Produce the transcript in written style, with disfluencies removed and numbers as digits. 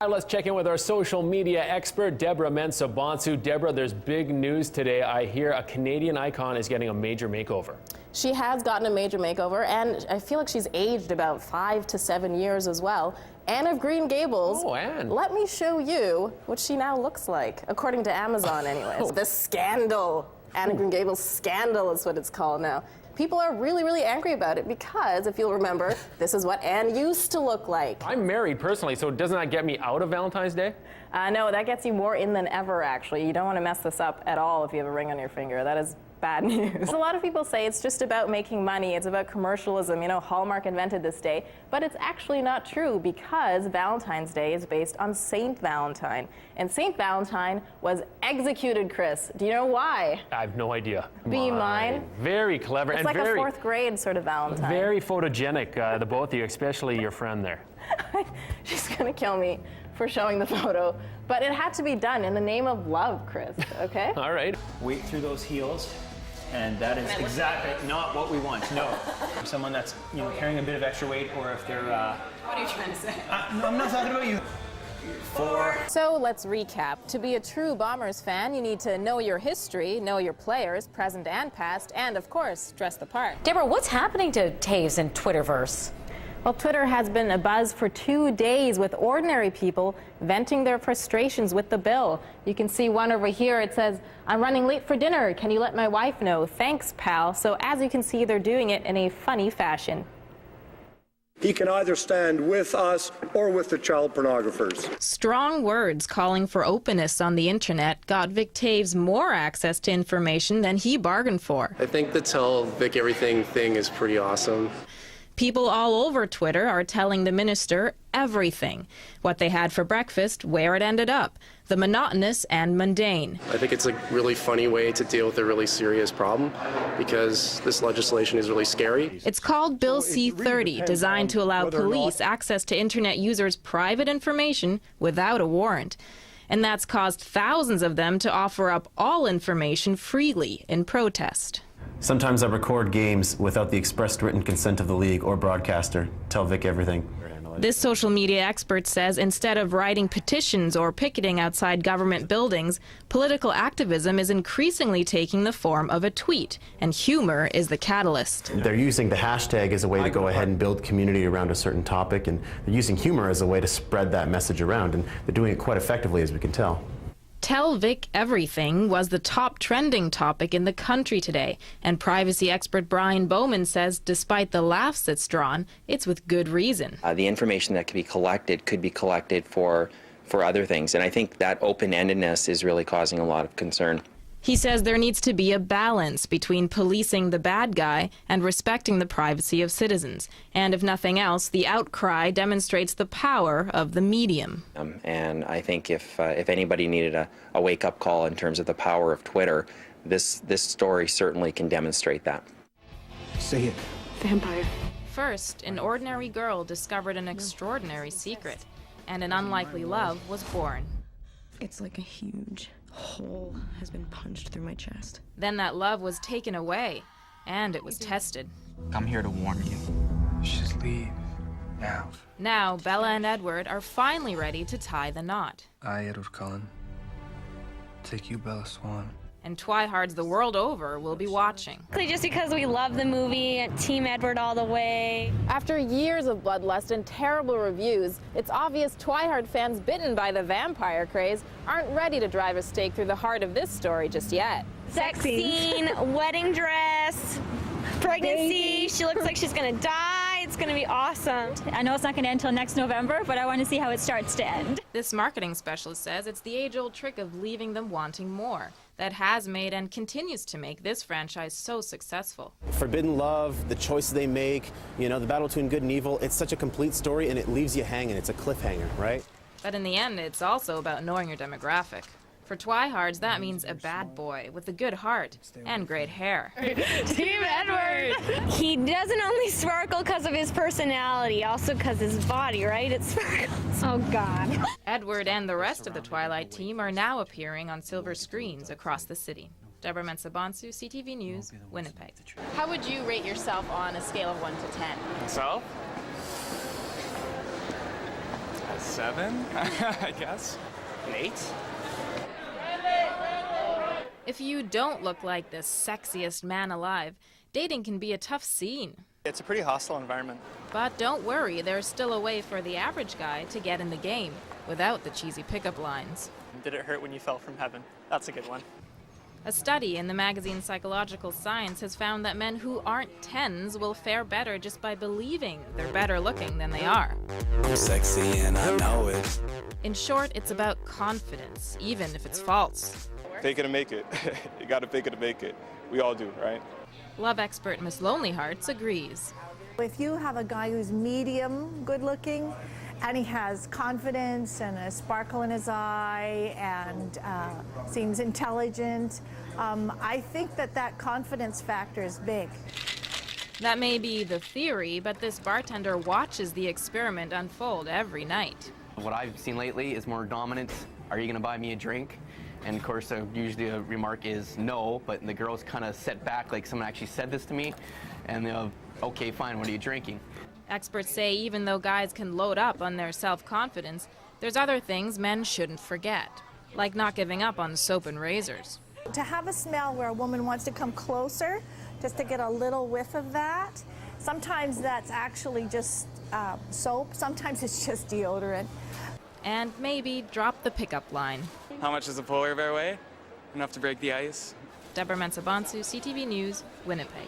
Let's check in with our social media expert, Deborah Mensah-Bonsu. Deborah, there's big news today. I hear a Canadian icon is getting a major makeover. She has gotten a major makeover, and I feel like she's aged about 5 to 7 years as well. Anne of Green Gables. Oh, Anne. Let me show you what she now looks like, according to Amazon anyways. The scandal. Anne of Green Gables scandal is what it's called now. People are really, really angry about it because, if you'll remember, this is what Anne used to look like. I'm married personally, so doesn't that get me out of Valentine's Day? No, that gets you more in than ever, actually. You don't want to mess this up at all if you have a ring on your finger. That is bad news. A lot of people say it's just about making money. It's about commercialism. You know, Hallmark invented this day. But it's actually not true because Valentine's Day is based on Saint Valentine. And Saint Valentine was executed, Chris. Do you know why? I have no idea. Be mine. Very clever. It's and like very, a 4th grade sort of Valentine. Very photogenic, the both of you, especially your friend there. She's going to kill me for showing the photo. But it had to be done in the name of love, Chris, okay? All right. Weight through those heels. And that is exactly not what we want. No. Someone that's, carrying a bit of extra weight, or if they're... What are you trying to say? No, I'm not talking about you. 4. So let's recap. To be a true Bombers fan, you need to know your history, know your players, present and past, and of course, dress the part. Deborah, what's happening to Taves in Twitterverse? Well, Twitter has been abuzz for 2 days with ordinary people venting their frustrations with the bill. You can see one over here. It says, "I'm running late for dinner. Can you let my wife know? Thanks, pal." So as you can see, they're doing it in a funny fashion. He can either stand with us or with the child pornographers. Strong words calling for openness on the internet got Vic Taves more access to information than he bargained for. I think the Tell Vic Everything thing is pretty awesome. People all over Twitter are telling the minister everything. What they had for breakfast, where it ended up, the monotonous and mundane. I think it's a really funny way to deal with a really serious problem because this legislation is really scary. It's called Bill C-30, designed to allow police access to internet users' private information without a warrant. And that's caused thousands of them to offer up all information freely in protest. Sometimes I record games without the expressed written consent of the league or broadcaster. Tell Vic everything. This social media expert says instead of writing petitions or picketing outside government buildings, political activism is increasingly taking the form of a tweet, and humor is the catalyst. They're using the hashtag as a way to go ahead and build community around a certain topic, and they're using humor as a way to spread that message around, and they're doing it quite effectively, as we can tell. Tell Vic Everything was the top trending topic in the country today, and privacy expert Brian Bowman says despite the laughs it's drawn, it's with good reason. The information that could be collected for other things, and I think that open-endedness is really causing a lot of concern. He says there needs to be a balance between policing the bad guy and respecting the privacy of citizens. And if nothing else, the outcry demonstrates the power of the medium. And I think if anybody needed a wake-up call in terms of the power of Twitter, this story certainly can demonstrate that. Say it. Vampire. First, an ordinary girl discovered an extraordinary secret, and an unlikely love was born. It's like a huge hole has been punched through my chest. Then that love was taken away, and it was tested. I'm here to warn you. Just leave. Now. Now, Bella and Edward are finally ready to tie the knot. I, Edward Cullen, take you, Bella Swan. And Twihards the world over will be watching. Just because we love the movie, Team Edward all the way. After years of bloodlust and terrible reviews, it's obvious Twihard fans bitten by the vampire craze aren't ready to drive a stake through the heart of this story just yet. Sex scene, wedding dress, pregnancy, she looks like she's gonna die. It's gonna be awesome. I know it's not gonna end until next November, but I want to see how it starts to end. This marketing specialist says it's the age-old trick of leaving them wanting more that has made and continues to make this franchise so successful. Forbidden love, the choices they make, the battle between good and evil, it's such a complete story and it leaves you hanging. It's a cliffhanger, right? But in the end, it's also about knowing your demographic. For Twihards, that means a bad boy with a good heart and great hair. Team Edward! He doesn't only sparkle because of his personality, also because his body, right? It sparkles. Oh, God. Edward and the rest of the Twilight team are now appearing on silver screens across the city. Deborah Mensah-Bonsu, CTV News, Winnipeg. How would you rate yourself on a scale of 1 to 10? Myself? 7, I guess. An 8? If you don't look like the sexiest man alive, dating can be a tough scene. It's a pretty hostile environment. But don't worry, there's still a way for the average guy to get in the game without the cheesy pickup lines. Did it hurt when you fell from heaven? That's a good one. A study in the magazine Psychological Science has found that men who aren't 10s will fare better just by believing they're better looking than they are. I'm sexy and I know it. In short, it's about confidence, even if it's false. Fake it to make it. You gotta fake it to make it. We all do, right? Love expert Miss Lonely Hearts agrees. If you have a guy who's medium good looking and he has confidence and a sparkle in his eye and seems intelligent, I think that confidence factor is big. That may be the theory, but this bartender watches the experiment unfold every night. What I've seen lately is more dominant. Are you gonna buy me a drink? And of course, usually a remark is no, but the girls kind of set back like someone actually said this to me, and they'll, okay, fine, what are you drinking? Experts say even though guys can load up on their self-confidence, there's other things men shouldn't forget, like not giving up on soap and razors. To have a smell where a woman wants to come closer, just to get a little whiff of that, sometimes that's actually just soap, sometimes it's just deodorant. And maybe drop the pickup line. How much does a polar bear weigh? Enough to break the ice. Deborah Mensah-Bonsu, CTV News, Winnipeg.